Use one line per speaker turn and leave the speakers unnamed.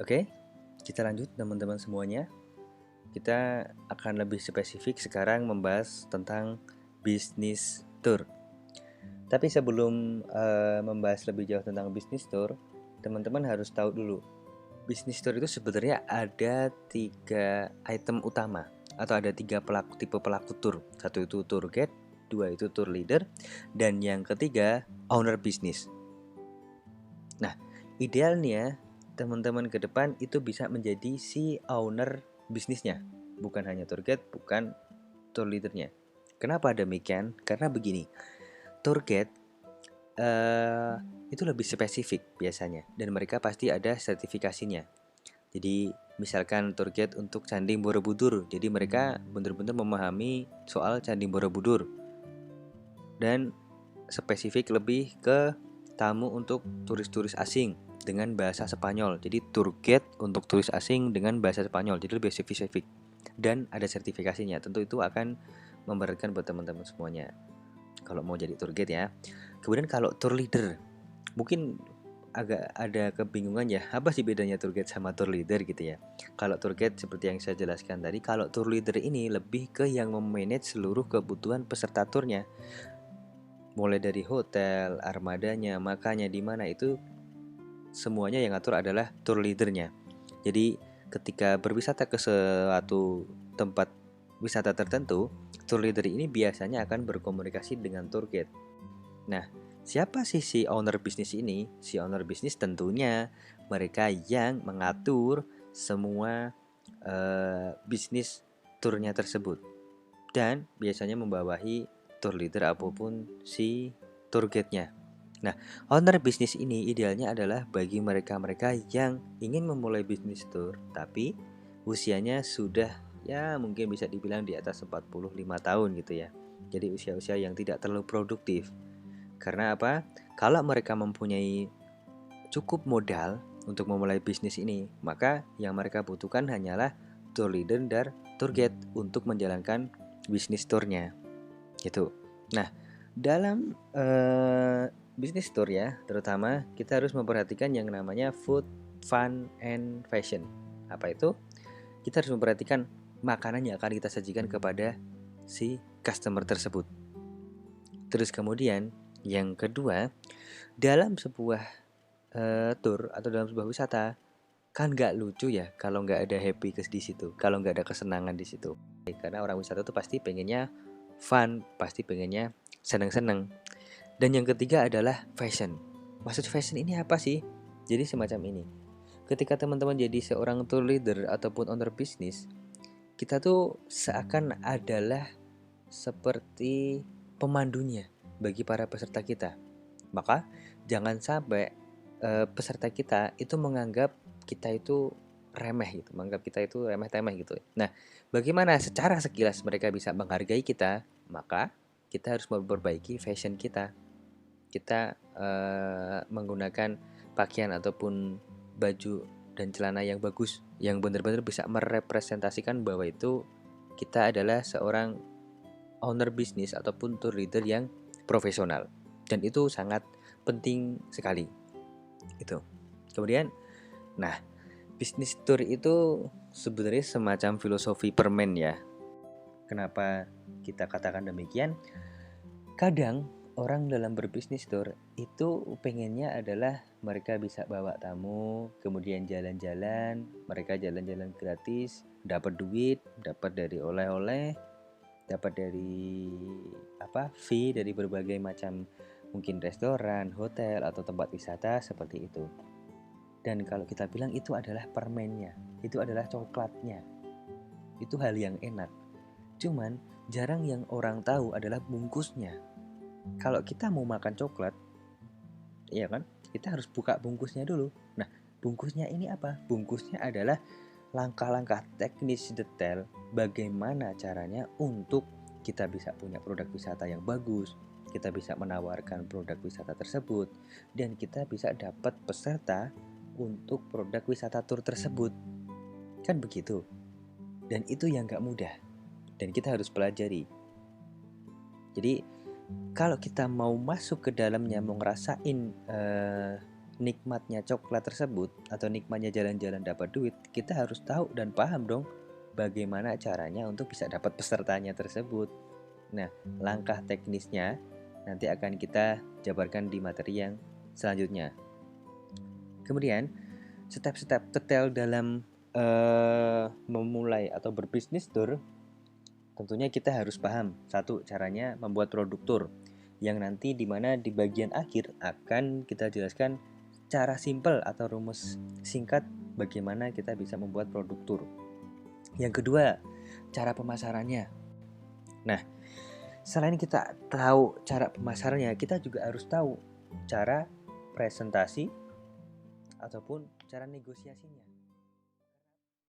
Oke, kita lanjut teman-teman semuanya. Kita akan lebih spesifik sekarang membahas tentang bisnis tour. Tapi sebelum membahas lebih jauh tentang bisnis tour, teman-teman harus tahu dulu, bisnis tour itu sebenarnya ada 3 item utama atau ada 3 tipe pelaku tour. Satu itu tour guide, 2 itu tour leader, dan yang ketiga owner bisnis. Nah, idealnya teman-teman ke depan itu bisa menjadi si owner bisnisnya, bukan hanya tour guide, bukan tour leadernya. Kenapa demikian? Karena begini, tour guide itu lebih spesifik biasanya, dan mereka pasti ada sertifikasinya. Jadi misalkan tour guide untuk Candi Borobudur, jadi mereka benar-benar memahami soal Candi Borobudur, dan spesifik lebih ke tamu untuk turis-turis asing dengan bahasa Spanyol. Jadi tour guide untuk turis asing dengan bahasa Spanyol, jadi lebih spesifik dan ada sertifikasinya. Tentu itu akan memberatkan buat teman-teman semuanya kalau mau jadi tour guide ya. Kemudian kalau tour leader, mungkin agak ada kebingungan ya, apa sih bedanya tour guide sama tour leader gitu ya. Kalau tour guide seperti yang saya jelaskan tadi, kalau tour leader ini lebih ke yang memanage seluruh kebutuhan peserta turnya, mulai dari hotel, armadanya, makannya di mana, itu semuanya yang ngatur adalah tour leadernya. Jadi ketika berwisata ke suatu tempat wisata tertentu, tour leader ini biasanya akan berkomunikasi dengan tour guide. Nah, siapa sih si owner bisnis ini? Si owner bisnis tentunya mereka yang mengatur semua bisnis turnya tersebut, dan biasanya membawahi tour leader apapun si tour guide-nya. Nah, owner bisnis ini idealnya adalah bagi mereka-mereka yang ingin memulai bisnis tour tapi usianya sudah ya mungkin bisa dibilang di atas 45 tahun gitu ya. Jadi usia-usia yang tidak terlalu produktif. Karena apa? Kalau mereka mempunyai cukup modal untuk memulai bisnis ini, maka yang mereka butuhkan hanyalah tour leader dan tour guide untuk menjalankan bisnis tournya gitu. Nah, dalam bisnis tour ya, terutama kita harus memperhatikan yang namanya food, fun, and fashion. Apa itu? Kita harus memperhatikan makanan yang akan kita sajikan kepada si customer tersebut. Terus kemudian yang kedua, dalam sebuah tour atau dalam sebuah wisata, kan nggak lucu ya kalau nggak ada happy di situ, kalau nggak ada kesenangan di situ. Karena orang wisata tuh pasti pengennya fun, pasti pengennya seneng-seneng. Dan yang ketiga adalah fashion. Maksud fashion ini apa sih? Jadi semacam ini. Ketika teman-teman jadi seorang tour leader ataupun owner bisnis, kita tuh seakan adalah seperti pemandunya bagi para peserta kita. Maka jangan sampai peserta kita itu menganggap kita itu remeh gitu, menganggap kita itu remeh-temeh gitu. Nah, bagaimana secara sekilas mereka bisa menghargai kita? Maka kita harus memperbaiki fashion kita. Kita menggunakan pakaian ataupun baju dan celana yang bagus, yang benar-benar bisa merepresentasikan bahwa itu kita adalah seorang owner bisnis ataupun tour leader yang profesional, dan itu sangat penting sekali itu. Kemudian, nah, bisnis tour itu sebenarnya semacam filosofi permen ya. Kenapa kita katakan demikian? Kadang orang dalam berbisnis tour itu pengennya adalah mereka bisa bawa tamu, kemudian jalan-jalan, mereka jalan-jalan gratis, dapat duit, dapat dari oleh-oleh, dapat dari fee dari berbagai macam mungkin restoran, hotel atau tempat wisata seperti itu. Dan kalau kita bilang itu adalah permennya, itu adalah coklatnya, itu hal yang enak. Cuman jarang yang orang tahu adalah bungkusnya. Kalau kita mau makan coklat, iya kan, kita harus buka bungkusnya dulu. Nah, bungkusnya ini apa? Bungkusnya adalah langkah-langkah teknis detail bagaimana caranya untuk kita bisa punya produk wisata yang bagus, kita bisa menawarkan produk wisata tersebut, dan kita bisa dapat peserta untuk produk wisata tur tersebut. Kan begitu. Dan itu yang gak mudah, dan kita harus pelajari. Jadi kalau kita mau masuk ke dalamnya, mau ngerasain nikmatnya coklat tersebut atau nikmatnya jalan-jalan dapat duit, kita harus tahu dan paham dong bagaimana caranya untuk bisa dapat pesertanya tersebut. Nah, langkah teknisnya nanti akan kita jabarkan di materi yang selanjutnya. Kemudian, step-step detail dalam memulai atau berbisnis tur, tentunya kita harus paham. Satu, caranya membuat produk tur, yang nanti dimana di bagian akhir akan kita jelaskan cara simple atau rumus singkat bagaimana kita bisa membuat produk tur. Yang kedua, cara pemasarannya. Nah, selain kita tahu cara pemasarannya, kita juga harus tahu cara presentasi ataupun cara negosiasinya.